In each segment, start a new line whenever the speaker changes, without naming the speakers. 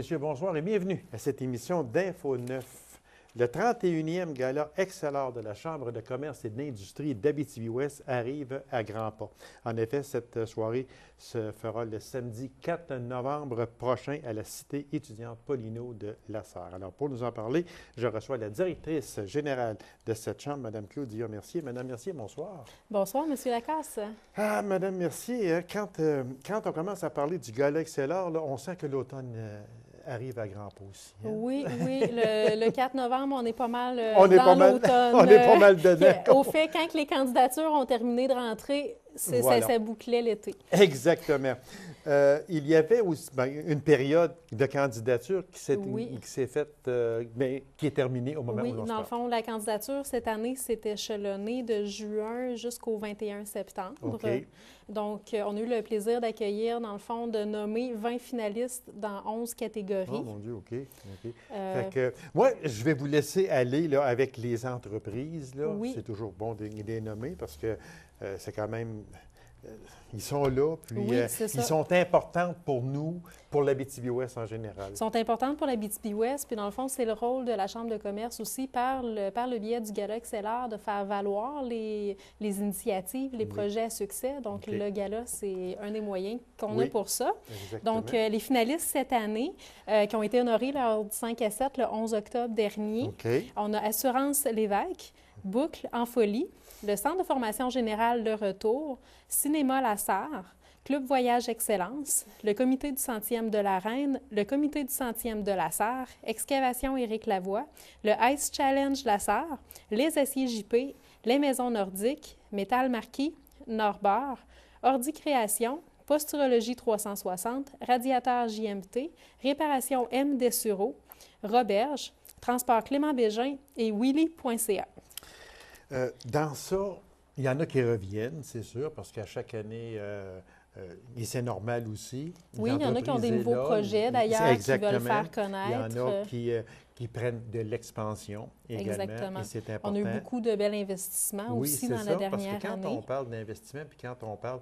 messieurs, bonsoir et bienvenue à cette émission d'Info 9. Le 31e gala Excellor de la Chambre de commerce et d'industrie d'Abitibi-Ouest arrive à grands pas. En effet, cette soirée se fera le samedi 4 novembre prochain à la Cité étudiante Paulino de Lassar. Alors, pour nous en parler, je reçois la directrice générale de cette chambre, Mme Claudia Mercier. Mme Mercier, bonsoir.
Bonsoir, M. Lacasse.
Ah, Mme Mercier, quand on commence à parler du gala Excellor, là, on sent que l'automne arrive à grands pas aussi. Hein?
Oui, le 4 novembre, on est pas mal
on est
dans l'automne.
On est pas mal dedans.
Au fait, quand les candidatures ont terminé de rentrer, ça bouclait l'été.
Exactement. Il y avait aussi une période de candidature qui s'est faite, mais qui est terminée au moment où l'on se
dans
parle.
le fond, la candidature, cette année, s'est échelonnée de juin jusqu'au 21 septembre.
OK.
Donc, on a eu le plaisir d'accueillir, dans le fond, de nommer 20 finalistes dans 11 catégories.
Oh mon Dieu, OK. Fait que, moi, je vais vous laisser aller là, avec les entreprises. Là.
Oui.
C'est toujours bon de les nommer parce que c'est quand même... ils sont là, puis ils sont importants pour nous, pour l'Abitibi-Ouest en général.
Ils sont importants pour l'Abitibi-Ouest, puis dans le fond, c'est le rôle de la Chambre de commerce aussi, par le biais du Gala Excellor, de faire valoir les initiatives, les projets à succès. Donc, le Gala, c'est un des moyens qu'on a pour ça.
Exactement.
Donc, les finalistes cette année, qui ont été honorés lors du 5 à 7, le 11 octobre dernier, on a Assurance Lévesque, Boucle en folie, le Centre de formation générale Le Retour, Cinéma Lassar, Club Voyage Excellence, le Comité du centième de la Reine, le Comité du centième de Lassar, Excavation Éric Lavoie, le Ice Challenge Lassar, les Aciers JP, les Maisons Nordiques, Métal Marquis, Norbert, Ordi Création, Posturologie 360, Radiateur JMT, Réparation M. Dessureau, Roberge, Transport Clément Bégin et Willy.ca.
Dans ça, il y en a qui reviennent, c'est sûr, parce qu'à chaque année, et c'est normal aussi.
Oui, il y en a qui ont des nouveaux projets, d'ailleurs, qui veulent faire connaître.
Il y en a qui prennent de l'expansion également.
Exactement.
Et c'est important.
On a eu beaucoup de bels investissements aussi dans la dernière année.
Parce que quand on parle d'investissement, puis quand on parle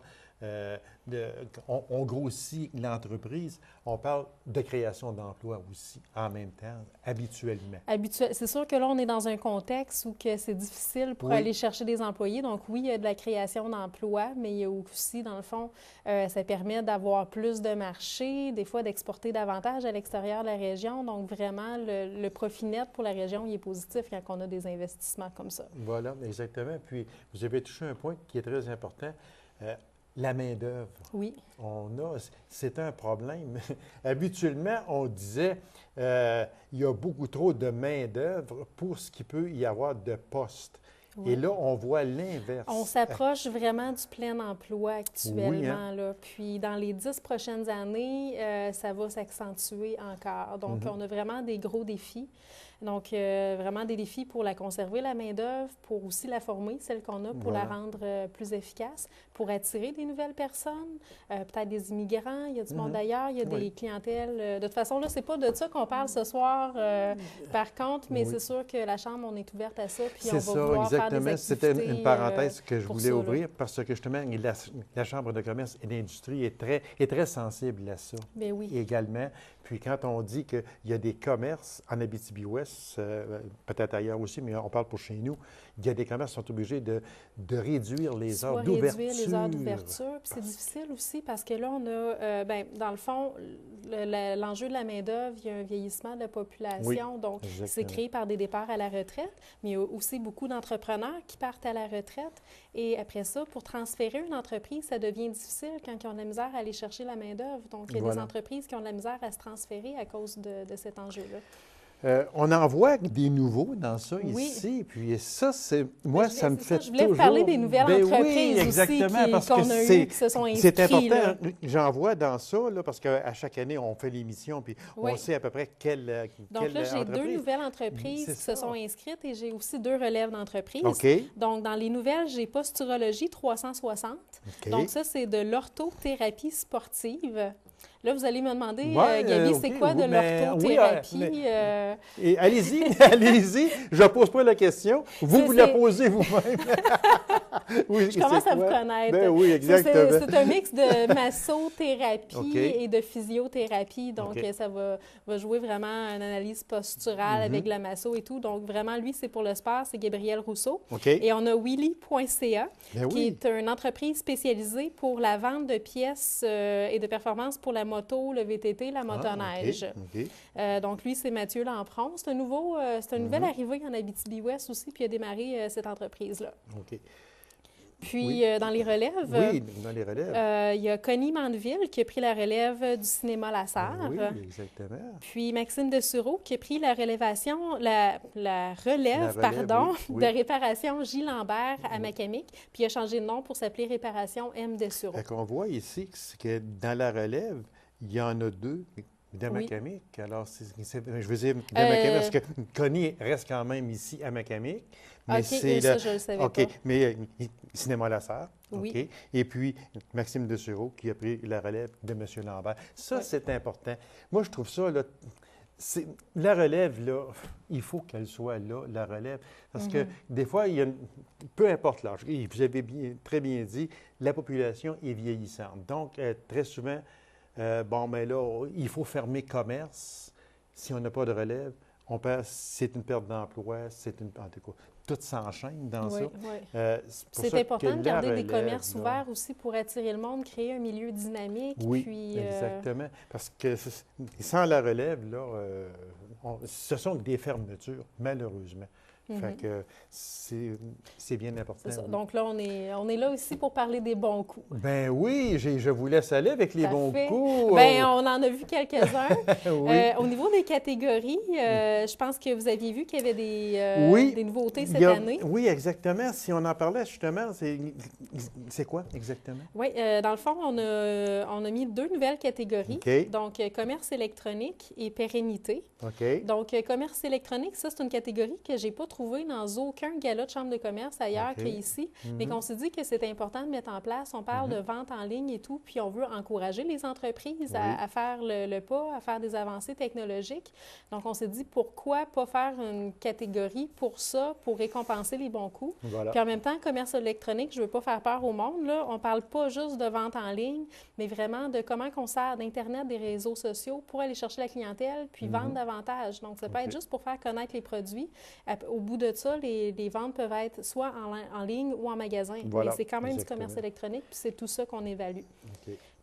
on grossit l'entreprise, on parle de création d'emplois aussi en même temps, habituellement.
C'est sûr que là, on est dans un contexte où que c'est difficile pour aller chercher des employés. Donc oui, il y a de la création d'emplois, mais il y a aussi, dans le fond, ça permet d'avoir plus de marchés, des fois d'exporter davantage à l'extérieur de la région. Donc vraiment, le profit net pour la région, il est positif quand on a des investissements comme ça.
Voilà, exactement. Puis vous avez touché un point qui est très important. La main-d'œuvre.
Oui.
C'est un problème. Habituellement, on disait il y a beaucoup trop de main-d'œuvre pour ce qu'il peut y avoir de postes. Oui. Et là, on voit l'inverse.
On s'approche vraiment du plein emploi actuellement. Oui, hein? Là. Puis, dans les 10 prochaines années, ça va s'accentuer encore. Donc, on a vraiment des gros défis. Donc, vraiment des défis pour la conserver, la main-d'œuvre, pour aussi la former, celle qu'on a, pour la rendre plus efficace, pour attirer des nouvelles personnes, peut-être des immigrants, il y a du monde d'ailleurs, il y a des clientèles. De toute façon, là, c'est pas de ça qu'on parle ce soir, par contre, mais c'est sûr que la Chambre, on est ouverte à ça, puis on va vouloir faire des activités.
C'était une parenthèse que je voulais ouvrir, parce que justement, la Chambre de commerce et d'industrie est très sensible à ça.
Bien oui.
Également. Puis quand on dit qu'il y a des commerces en Abitibi-Ouest, peut-être ailleurs aussi, mais on parle pour chez nous, il y a des commerces qui sont obligés de réduire les heures d'ouverture.
Réduire les heures d'ouverture. Puis c'est difficile aussi parce que là, on a, dans le fond, l'enjeu de la main-d'œuvre, il y a un vieillissement de la population. Donc, c'est créé par des départs à la retraite, mais il y a aussi beaucoup d'entrepreneurs qui partent à la retraite. Et après ça, pour transférer une entreprise, ça devient difficile quand ils ont de la misère à aller chercher la main-d'œuvre. Donc, il y a des entreprises qui ont de la misère à se transférer à cause de cet enjeu-là.
On en voit des nouveaux dans ça ici, puis ça, ça me fait toujours...
Je voulais vous parler des nouvelles entreprises aussi qu'on a eues, qui se sont inscrites.
C'est important. J'en vois dans ça, là, parce qu'à chaque année, on fait l'émission, puis on sait à peu près quelle
Donc là, j'ai 2 nouvelles entreprises qui se sont inscrites et j'ai aussi 2 relèves d'entreprises. Donc, dans les nouvelles, j'ai Posturologie 360. Donc ça, c'est de l'orthothérapie sportive. Là, vous allez me demander, Gaby, c'est quoi de l'orthothérapie?
Allez-y, je ne pose pas la question. Vous la posez vous-même. Oui,
je commence à vous connaître.
Ben oui, exactement.
C'est un mix de massothérapie et de physiothérapie. Donc, ça va jouer vraiment une analyse posturale avec la masso et tout. Donc, vraiment, lui, c'est pour le sport, c'est Gabriel Rousseau. Et on a Willy.ca, qui est une entreprise spécialisée pour la vente de pièces et de performances pour la moto, le VTT, la motoneige. Donc, lui, c'est Mathieu Lampron. C'est une nouvelle arrivée en Abitibi-Ouest aussi, puis il a démarré cette entreprise-là. Puis, dans les relèves, il y a Connie Mandeville qui a pris la relève du cinéma La Sarre.
Oui, exactement.
Puis Maxime Dessureau qui a pris la relève de Réparation J. Lambert à Macamic, puis il a changé de nom pour s'appeler Réparation M. Dessureau.
On voit ici que dans la relève, il y en a deux de Macamic. Alors, je veux dire de Macamic, parce que Connie reste quand même ici à Macamic.
Mais ça, je ne le savais pas.
Mais Cinéma La Sarre. Et puis, Maxime Dessureau qui a pris la relève de M. Lambert. Ça, c'est important. Moi, je trouve ça, là, la relève, là, il faut qu'elle soit là, la relève. Parce que des fois, peu importe l'âge, vous avez très bien dit, la population est vieillissante. Donc, très souvent, il faut fermer commerce si on n'a pas de relève. C'est une perte d'emploi, en tout cas, tout s'enchaîne dans ça.
C'est important de garder des commerces ouverts aussi pour attirer le monde, créer un milieu dynamique.
Oui, exactement. Parce que sans la relève, là, ce sont des fermetures, malheureusement. Fait que c'est bien important.
C'est ça. Donc là, on est là aussi pour parler des bons coups.
Ben oui, je vous laisse aller avec les bons coups.
Bien, on en a vu quelques-uns. Au niveau des catégories, je pense que vous aviez vu qu'il y avait des nouveautés cette année.
Oui, exactement. Si on en parlait justement, c'est quoi exactement?
Oui, dans le fond, on a mis 2 nouvelles catégories. Donc, commerce électronique et pérennité. Donc, commerce électronique, ça, c'est une catégorie que je n'ai pas trouvée dans aucun gala de chambre de commerce ailleurs qu'ici, mais qu'on s'est dit que c'était important de mettre en place. On parle de vente en ligne et tout, puis on veut encourager les entreprises à faire le pas, à faire des avancées technologiques. Donc, on s'est dit, pourquoi pas faire une catégorie pour ça, pour récompenser les bons coups? Puis en même temps, commerce électronique, je ne veux pas faire peur au monde, là. On ne parle pas juste de vente en ligne, mais vraiment de comment on sert d'Internet, des réseaux sociaux pour aller chercher la clientèle, puis vendre davantage. Donc, ça peut être juste pour faire connaître les produits. Au bout de ça, les ventes peuvent être soit en ligne ou en magasin. Mais c'est quand même du commerce électronique, puis c'est tout ça qu'on évalue.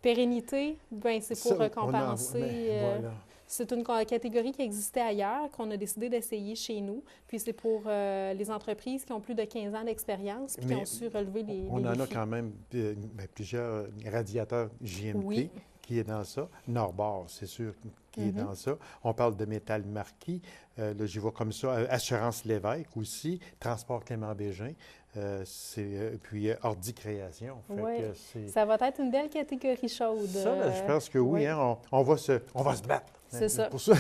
Pérennité, bien, c'est pour récompenser. C'est une catégorie qui existait ailleurs, qu'on a décidé d'essayer chez nous. Puis c'est pour les entreprises qui ont plus de 15 ans d'expérience puis qui ont su relever les
On en a quand même plusieurs radiateurs JMT qui est dans ça. Norbord, c'est sûr, qui est dans ça. On parle de métal marquis. Là, j'y vois comme ça. Assurance Lévesque aussi. Transport Clément Bégin. Puis Ordi Création.
Ça va être une belle catégorie chaude.
Ça, je pense que oui. Hein, on va se battre.
C'est ça.
Pour ça.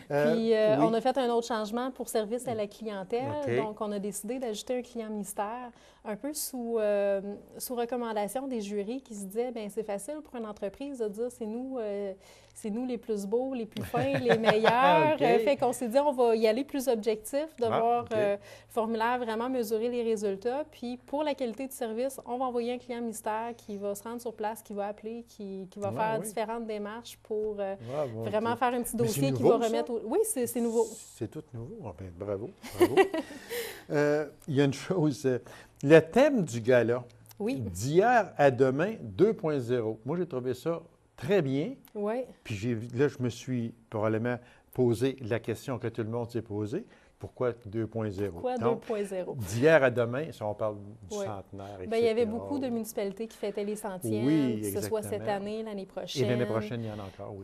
Puis, on a fait un autre changement pour service à la clientèle. Donc, on a décidé d'ajouter un client mystère, un peu sous recommandation des jurys qui se disaient, bien, c'est facile pour une entreprise de dire, c'est nous les plus beaux, les plus fins, les meilleurs. Fait qu'on s'est dit, on va y aller plus objectif, de voir le formulaire vraiment mesurer les résultats. Puis, pour la qualité de service, on va envoyer un client mystère qui va se rendre sur place, qui va appeler, qui va faire différentes démarches pour vraiment faire un petit dossier qui va remettre... Oui, c'est nouveau.
C'est tout nouveau. Oh, bien, bravo. Il y a une chose, le thème du gala, d'hier à demain 2.0. Moi, j'ai trouvé ça très bien. Puis là, je me suis probablement posé la question que tout le monde s'est posée. Pourquoi 2.0?
Pourquoi 2.0?
D'hier à demain, si on parle du centenaire, etc.
Bien, il y avait beaucoup de municipalités qui fêtaient les centièmes, que ce soit cette année, l'année prochaine.
Et l'année prochaine, il y en a encore,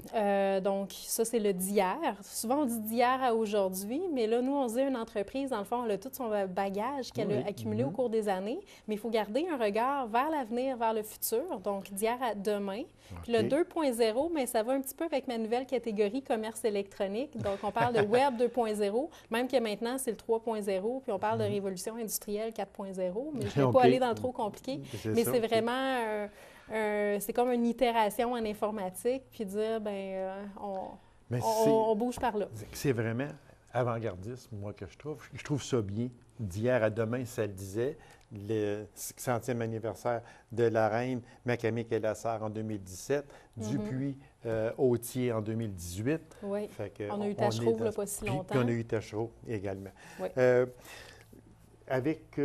donc, ça, c'est le d'hier. Souvent, on dit d'hier à aujourd'hui, mais là, nous, on dit une entreprise, dans le fond, elle a tout son bagage qu'elle a accumulé au cours des années, mais il faut garder un regard vers l'avenir, vers le futur, donc d'hier à demain. Puis le 2.0, mais ça va un petit peu avec ma nouvelle catégorie commerce électronique. Donc, on parle de Web 2.0, même que maintenant, c'est le 3.0, puis on parle de révolution industrielle 4.0, mais je ne vais pas aller dans le trop compliqué. Mais c'est vraiment, c'est comme une itération en informatique, puis dire, on bouge par là.
C'est vraiment avant-gardiste, moi, que je trouve. Je trouve ça bien. D'hier à demain, ça le disait. le 100e anniversaire de la reine, Macamic et Lassar en 2017, Dupuis, Autier en 2018.
Oui, on a eu Tachereau il n'y a pas si longtemps.
Puis on a eu Tachereau également.
Oui.
Avec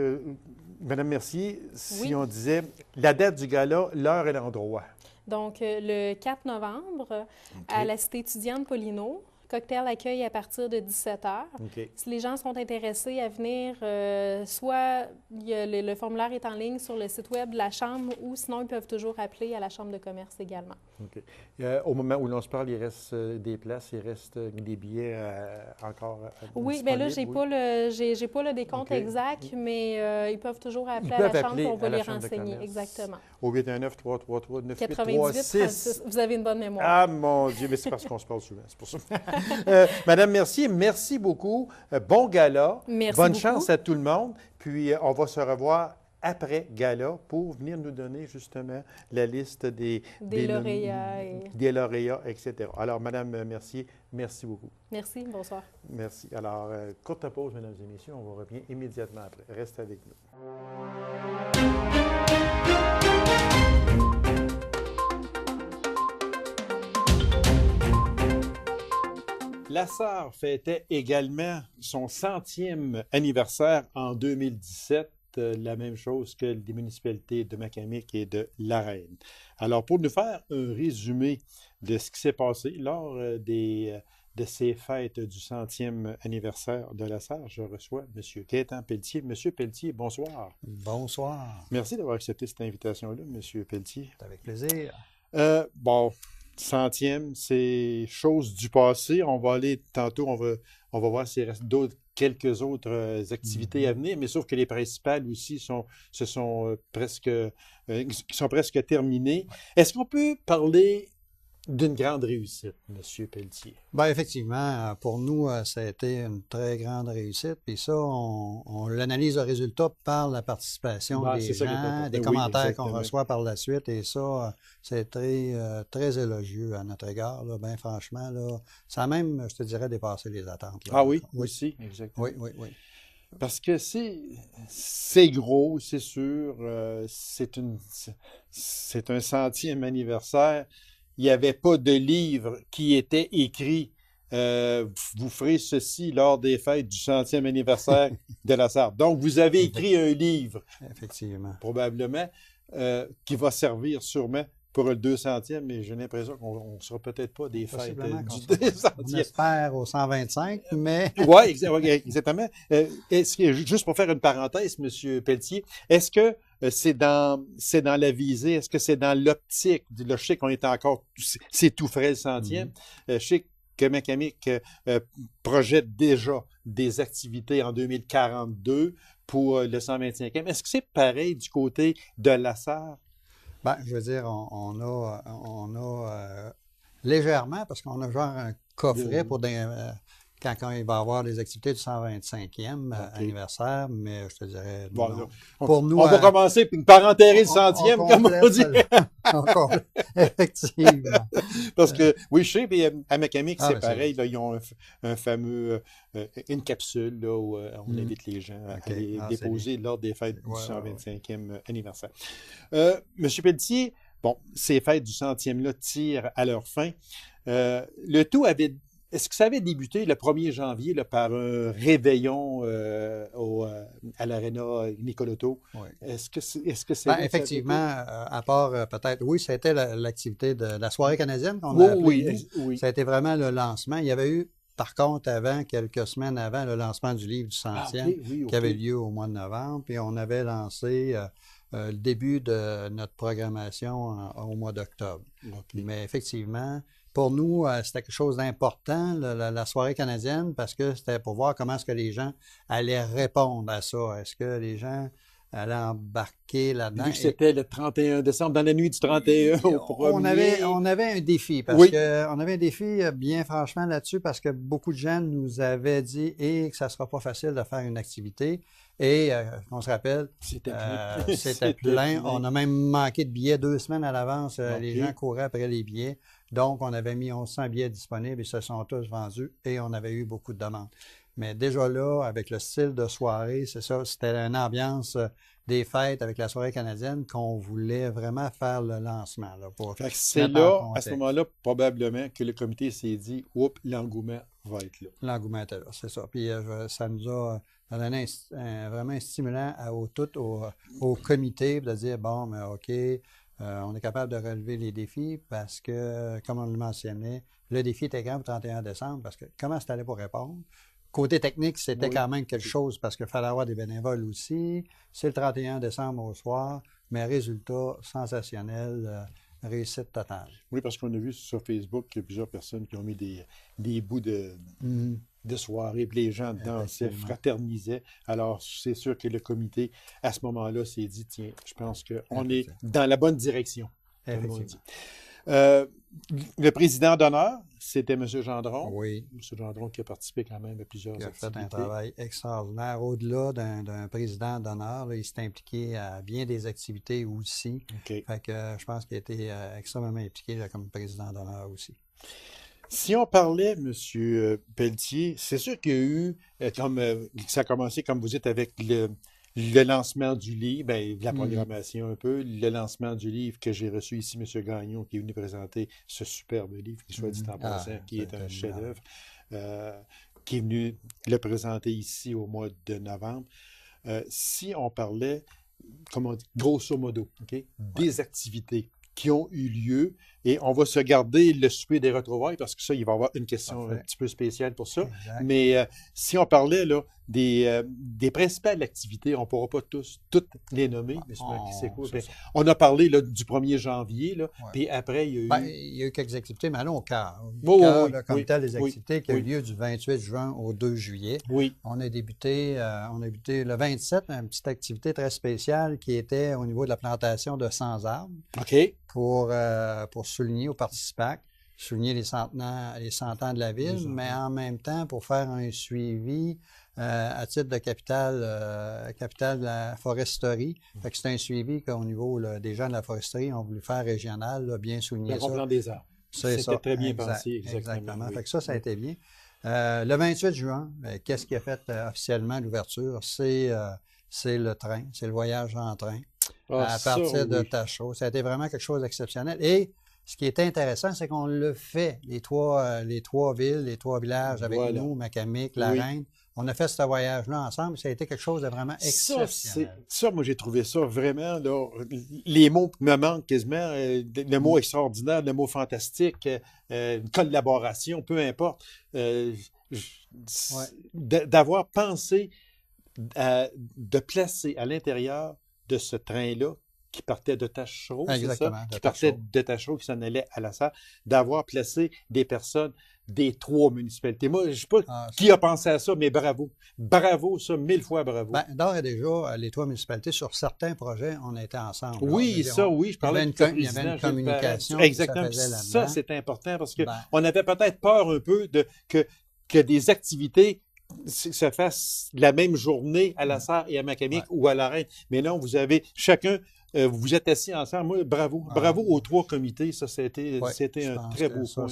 Mme Mercier, si on disait la date du gala, l'heure et l'endroit.
Donc, le 4 novembre, à la Cité étudiante Paulino, cocktail accueil à partir de 17h. Si les gens sont intéressés à venir, soit le formulaire est en ligne sur le site web de la Chambre ou sinon ils peuvent toujours appeler à la Chambre de commerce également.
Au moment où l'on se parle, il reste des places, il reste des billets encore
oui, bien là, j'ai pas le décompte exact, mais ils peuvent toujours appeler à la Chambre et on va les renseigner. Exactement.
Au 819-333-9836.
98-36. Vous avez une bonne mémoire.
Ah, mon Dieu, mais c'est parce qu'on se parle souvent, c'est pour ça. Madame Mercier, merci beaucoup. Bon gala.
Merci
Bonne
beaucoup.
chance à tout le monde. Puis, on va se revoir après gala pour venir nous donner justement la liste des lauréats, etc. Alors, Madame Mercier, merci beaucoup.
Merci, bonsoir.
Merci. Alors, courte pause, mesdames et messieurs, on revient immédiatement après. Restez avec nous. Lassar fêtait également son 100e anniversaire en 2017, la même chose que les municipalités de Macamic et de La Reine. Alors, pour nous faire un résumé de ce qui s'est passé lors de ces fêtes du 100e anniversaire de Lassar, je reçois M. Gaétan Pelletier. M. Pelletier, bonsoir.
Bonsoir.
Merci d'avoir accepté cette invitation-là, M. Pelletier.
C'est avec plaisir.
Bon, 100e, c'est chose du passé. On va aller tantôt, on va voir s'il reste quelques autres activités à venir, mais sauf que les principales aussi sont presque terminées. Est-ce qu'on peut parler d'une grande réussite, M. Pelletier?
Bien, effectivement, pour nous, ça a été une très grande réussite. Puis ça, on l'analyse le résultat par la participation des gens, des commentaires qu'on reçoit par la suite. Et ça, c'est très élogieux à notre égard. Là. Bien franchement, là, ça a même, je te dirais, dépassé les attentes. Là.
Ah oui? Aussi, exactement.
Oui.
Parce que c'est gros, c'est sûr. C'est un 100e anniversaire. Il n'y avait pas de livre qui était écrit vous ferez ceci lors des fêtes du 100e anniversaire de Lassar. Donc, vous avez écrit un livre,
effectivement,
probablement, qui va servir sûrement pour le 200e, mais j'ai l'impression qu'on ne sera peut-être pas des fêtes du 200e.
On espère au 125, mais...
Oui, exactement. Juste pour faire une parenthèse, M. Pelletier, est-ce que c'est dans la visée, est-ce que c'est dans l'optique? Là, je sais qu'on est encore, c'est tout frais le 100e. Je sais que Macamic projette déjà des activités en 2042 pour le 125e. Est-ce que c'est pareil du côté de Lassar?
Bien, je veux dire, on a légèrement, parce qu'on a genre un coffret pour quand il va y avoir des activités du 125e anniversaire, mais je te dirais,
bon,
pour nous...
On va commencer par enterrer le 100e, comme on dit.
Effectivement.
Parce que, oui, je sais, puis à Macamic, c'est pareil, là, ils ont un fameux, une capsule là, où on invite les gens à aller déposer lors des fêtes du 125e anniversaire. Monsieur Pelletier, bon, ces fêtes du 100e-là tirent à leur fin. Le tout avait... Est-ce que ça avait débuté le 1er janvier là, par un réveillon à l'Arena Nicoloto?
Oui.
Est-ce que c'est
ben, effectivement, à part peut-être, oui, c'était l'activité de la soirée canadienne qu'on a appelée. Oui. Ça a été vraiment le lancement. Il y avait eu, par contre, quelques semaines avant, le lancement du livre du 100e qui avait lieu au mois de novembre. Puis on avait lancé le début de notre programmation au mois d'octobre. Mais effectivement... Pour nous, c'était quelque chose d'important, la soirée canadienne, parce que c'était pour voir comment est-ce que les gens allaient répondre à ça. Est-ce que les gens allaient embarquer là-dedans?
Vu que c'était le 31 décembre, dans la nuit du 31 au 1er...
On avait un défi, parce qu'on avait un défi bien franchement là-dessus, parce que beaucoup de gens nous avaient dit que ça ne sera pas facile de faire une activité. Et on se rappelle, c'était plein. On a même manqué de billets 2 semaines à l'avance. Les gens couraient après les billets. Donc, on avait mis 1100 billets disponibles. Ils se sont tous vendus et on avait eu beaucoup de demandes. Mais déjà là, avec le style de soirée, c'est ça, c'était une ambiance des fêtes avec la soirée canadienne qu'on voulait vraiment faire le lancement. Là,
c'est là, à ce moment-là, probablement que le comité s'est dit « Oups, l'engouement va être là ».
L'engouement était là, c'est ça. Puis ça nous a donné vraiment un stimulant au comité de dire « Bon, mais OK, on est capable de relever les défis parce que, comme on le mentionnait, le défi était grand le 31 décembre parce que comment c'est allé pour répondre? Côté technique, c'était quand même quelque chose parce qu'il fallait avoir des bénévoles aussi. C'est le 31 décembre au soir, mais résultat sensationnel, réussite totale.
Oui, parce qu'on a vu sur Facebook qu'il y a plusieurs personnes qui ont mis des bouts de soirée, puis les gens dansaient, fraternisaient. Alors, c'est sûr que le comité, à ce moment-là, s'est dit, tiens, je pense qu'on est dans la bonne direction, comme on dit. Le président d'honneur, c'était M. Gendron.
Oui.
M. Gendron qui a participé quand même à plusieurs activités.
Il a fait un travail extraordinaire. Au-delà d'un président d'honneur, il s'est impliqué à bien des activités aussi.
Okay.
Fait que je pense qu'il a été extrêmement impliqué là, comme président d'honneur aussi.
Si on parlait, M. Pelletier, c'est sûr qu'il y a eu, ça a commencé, comme vous dites, avec le lancement du livre, la programmation un peu, le lancement du livre que j'ai reçu ici, M. Gagnon, qui est venu présenter ce superbe livre, qui soit dit en passant, qui est un chef-d'œuvre, qui est venu le présenter ici au mois de novembre. Si on parlait, comme on dit, grosso modo, des activités qui ont eu lieu, et on va se garder le souper des retrouvailles, parce que ça, il va y avoir une question un petit peu spéciale pour ça.
Exact.
Mais si on parlait là, des principales activités, on ne pourra pas toutes les nommer, mais on a parlé là, du 1er janvier, là, puis après, il y a eu...
il y a eu quelques activités, mais allons au cœur. Comme tel, des activités qui ont eu lieu du 28 juin au 2 juillet.
Oui.
On a débuté le 27, une petite activité très spéciale qui était au niveau de la plantation de 100 arbres.
OK.
Pour souligner aux participants, souligner les 100 ans de la ville, mais en même temps pour faire un suivi à titre de capitale de la foresterie. Fait que c'est un suivi qu'au niveau des gens de la foresterie ont voulu faire régional, là, bien souligner ça.
Le des arbres. C'était très bien pensé, exactement.
Oui. Fait que ça a été bien. Le 28 juin, qu'est-ce qui a fait officiellement l'ouverture? C'est le train, c'est le voyage en train. À partir de Tachereau. Ça a été vraiment quelque chose d'exceptionnel. Et ce qui est intéressant, c'est qu'on le fait, les trois villes, les trois villages avec nous, Macamic, La Reine. On a fait ce voyage-là ensemble. Ça a été quelque chose de vraiment exceptionnel.
Ça, moi, j'ai trouvé ça vraiment, là, les mots me manquent quasiment, le mot extraordinaire, le mot fantastique, une collaboration, peu importe. D'avoir pensé de placer à l'intérieur de ce train-là, qui partait de Tachereau, c'est ça? Qui partait de Tachereau, qui s'en allait à la Sarre, d'avoir placé des personnes des 3 municipalités. Moi, je ne sais pas qui a pensé à ça, mais bravo. Bravo, ça, 1000 fois bravo.
D'ores et déjà, les 3 municipalités, sur certains projets, on était ensemble.
Oui, je parlais
il y avait une communication.
Exactement. Ça, c'est important parce qu'on avait peut-être peur un peu que des activités se fassent la même journée à la Sarre et à Macamic ou à la Reine. Mais non, vous avez chacun... vous êtes assis ensemble. Moi, bravo. Bravo aux 3 comités. Ça, c'était un très beau point.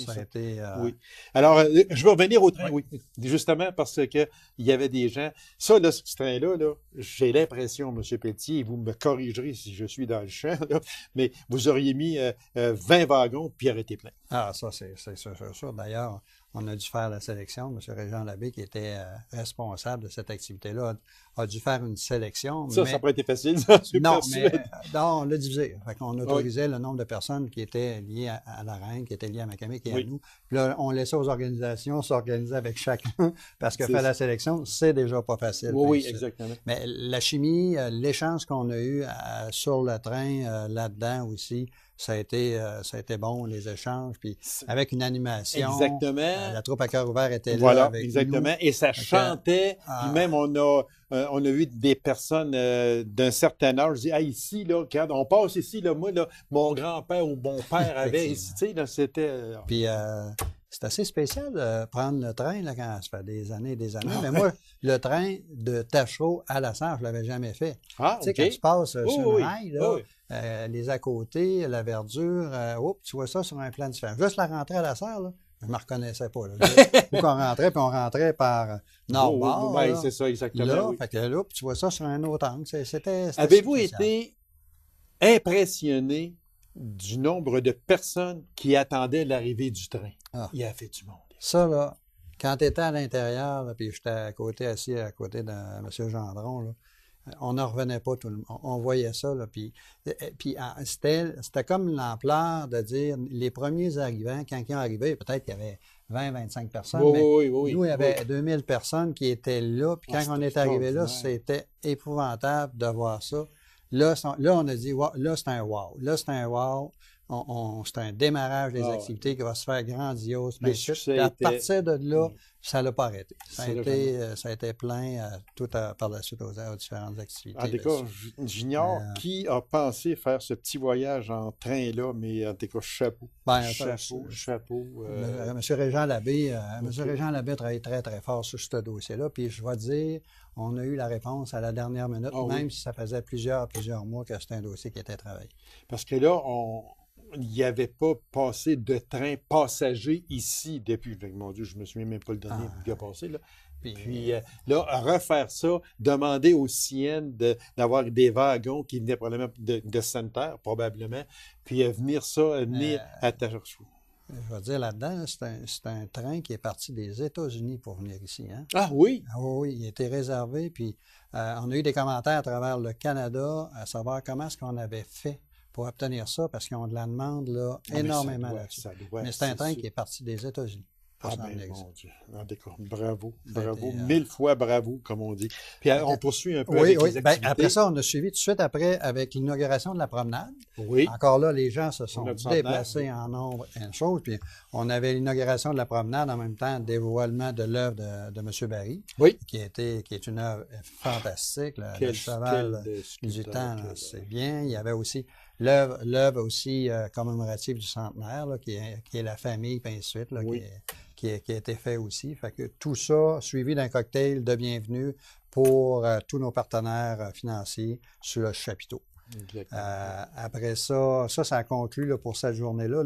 Oui. Alors, je vais revenir au train, justement, parce qu'il y avait des gens. Ça, là, ce train-là, j'ai l'impression, M. Pelletier, vous me corrigerez si je suis dans le champ, là, mais vous auriez mis 20 wagons puis arrêté plein.
Ah, ça, c'est sûr. D'ailleurs, on a dû faire la sélection. M. Régent Labbé, qui était responsable de cette activité-là, a dû faire une sélection.
Ça n'a pas été facile, ça.
Non, on l'a divisé. On autorisait le nombre de personnes qui étaient liées à la Reine, qui étaient liées à Macamic et à nous. Puis là, on laissait aux organisations s'organiser avec chacun parce que faire la sélection, c'est déjà pas facile.
Oui, exactement.
Mais la chimie, l'échange qu'on a eu sur le train, là-dedans aussi, ça a été bon, les échanges, puis avec une animation.
Exactement.
La troupe à cœur ouvert était là avec
exactement.
nous.
Et ça chantait. Puis même, on a vu des personnes d'un certain âge. Je dis, ici, là, quand on passe ici, là, moi, là, mon grand-père ou mon père avait ici, tu sais, là, c'était...
Puis c'est assez spécial de prendre le train, là, quand ça fait des années et des années. Mais moi, le train de Tachereau à la Sarre, je ne l'avais jamais fait. Tu sais, quand tu passes sur une rail, là, les à côté, la verdure, tu vois ça sur un plan différent. Juste la rentrée à la Sarre, là, Je ne me reconnaissais pas. Là. Où qu'on rentrait, puis on rentrait par nord-bord.
Oui, c'est ça, exactement.
Là,
oui.
fait que là, puis tu vois ça sur un autre angle. C'était
Avez-vous
spécial.
été impressionné du nombre de personnes qui attendaient l'arrivée du train? Il a fait du monde.
Ça, là, quand tu étais à l'intérieur, là, puis j'étais assis à côté de M. Gendron, là, on n'en revenait pas tout le monde. On voyait ça, là, puis c'était comme l'ampleur de dire les premiers arrivants, quand ils ont arrivé, peut-être qu'il y avait 20-25 personnes, mais nous, il y avait 2000 personnes qui étaient là, puis quand on est arrivé là, c'était épouvantable de voir ça. Là, on a dit, wow, là, c'est un wow. Là, c'est un wow. C'est un démarrage des activités qui va se faire grandiose. À partir de là, ça l'a pas arrêté. Ça a été plein par la suite aux différentes activités.
En tout cas, j'ignore qui a pensé faire ce petit voyage en train-là, mais en tout cas, chapeau. Chapeau.
M. Régent Labbé a travaillé très, très fort sur ce dossier-là. Puis je vais dire, on a eu la réponse à la dernière minute, même si ça faisait plusieurs mois que c'était un dossier qui était travaillé.
Parce que là, il n'y avait pas passé de train passager ici depuis. Mon Dieu, je ne me souviens même pas le dernier qui a passé. Là. Puis là, refaire ça, demander aux Siennes d'avoir des wagons qui venaient probablement de Sainte-Terre, probablement, puis venir à Tagersou.
Je vais dire là-dedans, c'est un train qui est parti des États-Unis pour venir ici. Hein?
Ah oui?
Ah oui, il était réservé. Puis on a eu des commentaires à travers le Canada à savoir comment est-ce qu'on avait fait pour obtenir ça, parce qu'ils ont de la demande là, énormément là-dessus. Mais c'est un train qui est parti des États-Unis.
Mon Dieu. Bravo. 1000 fois bravo, comme on dit. Puis on poursuit un peu avec les activités.
Après ça, on a suivi tout de suite après avec l'inauguration de la promenade.
Oui.
Encore là, les gens se sont déplacés en nombre et une chose. Puis on avait l'inauguration de la promenade en même temps, le dévoilement de l'œuvre de M. Barry, qui est une œuvre fantastique. Le cheval du temps, c'est bien. Il y avait aussi l'œuvre aussi commémorative du centenaire, là, qui est la famille, puis ainsi de suite, là, qui a été fait aussi. Fait que tout ça, suivi d'un cocktail de bienvenue pour tous nos partenaires financiers sur le chapiteau. Après ça a conclu là, pour cette journée-là.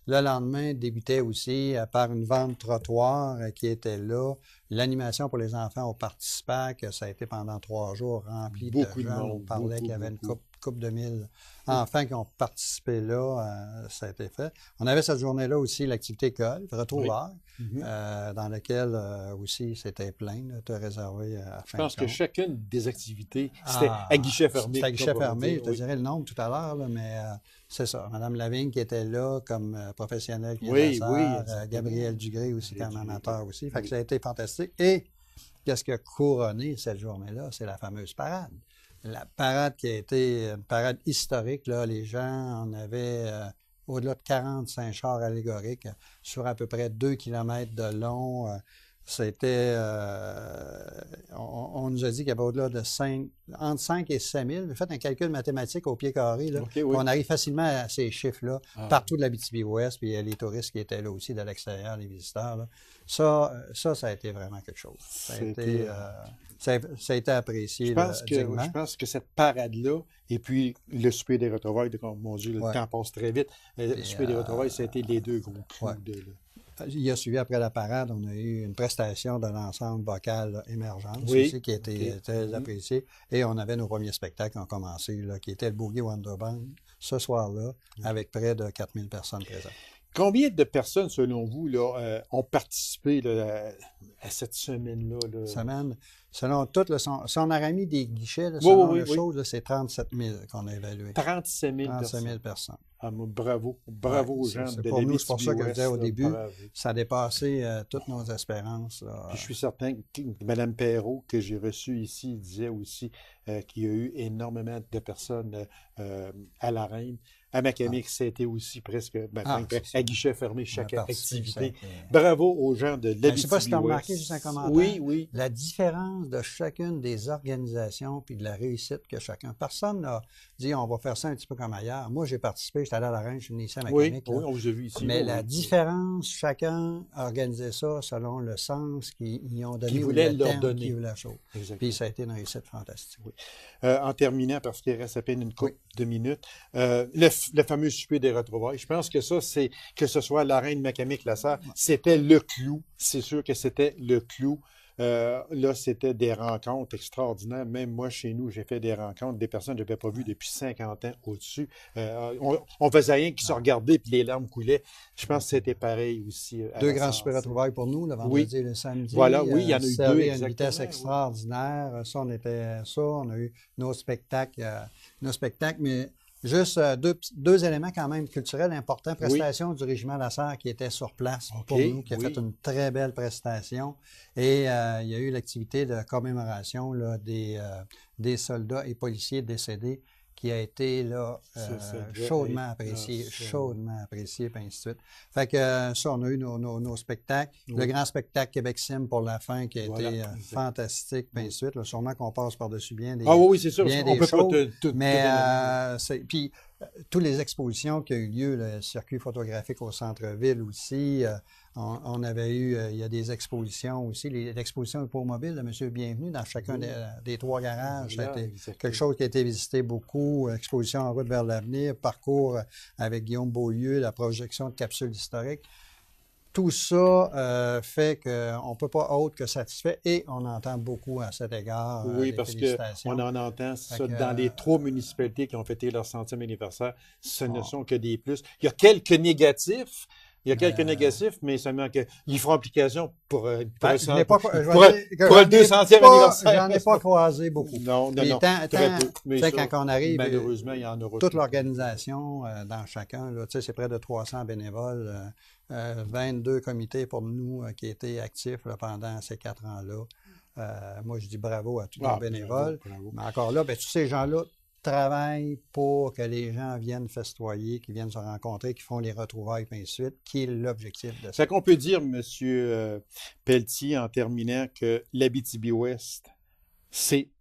Le lendemain débutait aussi par une vente trottoir qui était là. L'animation pour les enfants au Participac, ça a été pendant 3 jours rempli de gens. On parlait qu'il y avait une couple de 1000 enfants qui ont participé là. Ça a été fait. On avait cette journée-là aussi l'activité école, retour dans laquelle aussi c'était plein, tout réservé à fin de compte.
Je pense que chacune des activités, c'était à guichet fermé.
C'était à guichet fermé, je te dirais le nombre tout à l'heure, mais c'est ça. Mme Lavigne qui était là comme professionnelle, Gabriel Dugré aussi comme amateur aussi. Fait que ça a été fantastique. Et qu'est-ce qui a couronné cette journée-là? C'est la fameuse parade. La parade qui a été une parade historique, là, les gens en avaient au-delà de 45 chars allégoriques sur à peu près 2 km de long. C'était, on nous a dit qu'il y avait au-delà de entre 5 et 7 000. Faites un calcul mathématique au pied carré. Là, on arrive facilement à ces chiffres-là, partout de l'Abitibi-Ouest, puis il y a les touristes qui étaient là aussi de l'extérieur, les visiteurs. Là. Ça a été vraiment quelque chose. Ça a été apprécié.
Je pense que cette parade-là, et puis le souper des retrouvailles, mon Dieu, le temps passe très vite. Le souper des retrouvailles, ça a été les deux gros coups de...
Il a suivi après la parade, on a eu une prestation de l'ensemble vocal Émergence aussi, qui a été très appréciée. Et on avait nos premiers spectacles qui ont commencé, là, qui était le Boogie Wonder Band, ce soir-là, avec près de 4000 personnes présentes.
Combien de personnes, selon vous, là, ont participé là, à cette semaine-là?
Selon tout, si on aurait mis des guichets, là, selon la chose, c'est 37 000 qu'on a évalué.
37 000 personnes. Ah, bravo aux gens de
pour nous, c'est pour ça que je disais au début, ça a dépassé toutes nos espérances.
Puis je suis certain que Mme Perrault, que j'ai reçue ici, disait aussi qu'il y a eu énormément de personnes à la Reine. À Macamic, c'était aussi presque à guichet fermé chaque activité. Bravo aux gens de l'Abitibi-Ouest.
Je ne sais pas si tu as remarqué juste un commentaire.
Oui.
La différence l'expérience de chacune des organisations puis de la réussite que chacun. Personne n'a dit on va faire ça un petit peu comme ailleurs. Moi, j'ai participé, j'étais allé à la Reine, je suis venu ici à Mécanique.
Oui, on vous a vu ici.
Mais la différence, chacun organisait ça selon le sens qu'ils ont donné.
Qui voulait leur
donner.
donner.
Qui voulait la chose. Puis ça a été une réussite fantastique.
Oui. En terminant, parce qu'il reste à peine une couple de minutes, le fameux souper des retrouvailles, je pense que ça, c'est que ce soit la Reine Mécanique, la Sarre, c'était le clou. C'est sûr que c'était le clou. Là, c'était des rencontres extraordinaires. Même moi, chez nous, j'ai fait des rencontres, des personnes que je n'avais pas vues depuis 50 ans au-dessus. On faisait rien qui se regarder puis les larmes coulaient. Je pense que c'était pareil aussi.
Deux grands super retrouvailles pour nous, le vendredi et le samedi.
Voilà, oui, il y en a eu deux.
À une vitesse extraordinaire. Ça, on a eu nos spectacles, mais juste deux éléments quand même culturels importants. Prestation du régiment La Sarre qui était sur place pour nous, qui a fait une très belle prestation. Et il y a eu l'activité de commémoration là, des soldats et policiers décédés qui a été là, chaudement apprécié, puis ainsi de suite. Fait que ça, on a eu nos spectacles. Oui. Le grand spectacle Québec Sim pour la fin qui a été fantastique, puis ainsi de suite. Là, sûrement qu'on passe par-dessus bien des
oui, c'est sûr,
bien
on peut
choses,
pas tout
mais puis toutes les expositions qui ont eu lieu, le circuit photographique au centre-ville aussi, on avait eu, il y a des expositions aussi, l'exposition hippomobile de M. Bienvenu dans chacun des trois garages. Ça a été quelque chose qui a été visité beaucoup, exposition en route vers l'avenir, parcours avec Guillaume Beaulieu, la projection de capsules historiques. Tout ça fait qu'on ne peut pas autre que satisfait et on entend beaucoup à cet égard.
Oui, parce qu'on en entend ça dans les 3 municipalités qui ont fêté leur 100e anniversaire. Ce ne sont que des plus. Il y a quelques négatifs. Mais seulement qu'ils feront application pour le 200e anniversaire.
J'en ai pas croisé beaucoup.
Non.
Très peu. Mais ça, quand on arrive,
malheureusement, il y en aura
toute l'organisation dans chacun, là, c'est près de 300 bénévoles, 22 comités pour nous qui étaient actifs là, pendant ces 4 ans-là. Moi, je dis bravo à tous nos bénévoles. Bravo. Mais encore là, tous ces gens-là travaillent pour que les gens viennent festoyer, qu'ils viennent se rencontrer, qu'ils font les retrouvailles, et ainsi de suite, qui est l'objectif de ça.
C'est qu'on peut dire, M. Pelletier, en terminant, que l'Abitibi-Ouest, c'est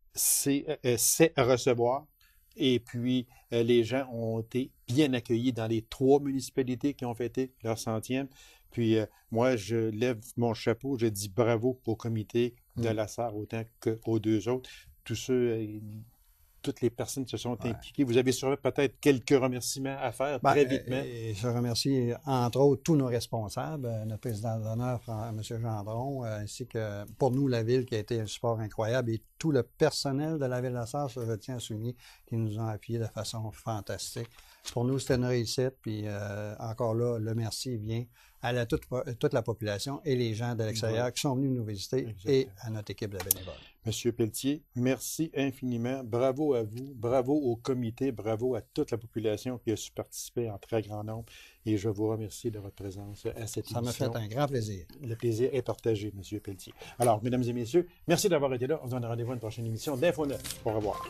recevoir. Et puis, les gens ont été bien accueillis dans les 3 municipalités qui ont fêté leur 100e. Puis, moi, je lève mon chapeau, je dis bravo au comité de la Sarre autant qu'aux 2 autres. Toutes les personnes qui se sont impliquées. Vous avez sûrement peut-être quelques remerciements à faire très vitement.
Je remercie, entre autres, tous nos responsables, notre président d'honneur, M. Gendron, ainsi que pour nous, la Ville, qui a été un support incroyable, et tout le personnel de la Ville de la Sarre, je tiens à souligner, qui nous ont appuyés de façon fantastique. Pour nous, c'était une réussite, puis encore là, le merci vient à toute la population et les gens de l'extérieur qui sont venus nous visiter et à notre équipe de bénévoles.
Monsieur Pelletier, merci infiniment. Bravo à vous, bravo au comité, bravo à toute la population qui a su participer en très grand nombre et je vous remercie de votre présence à cette émission.
Ça m'a fait un grand plaisir.
Le plaisir est partagé, Monsieur Pelletier. Alors, mesdames et messieurs, merci d'avoir été là. On se donne rendez-vous à une prochaine émission d'Info 9. Au revoir.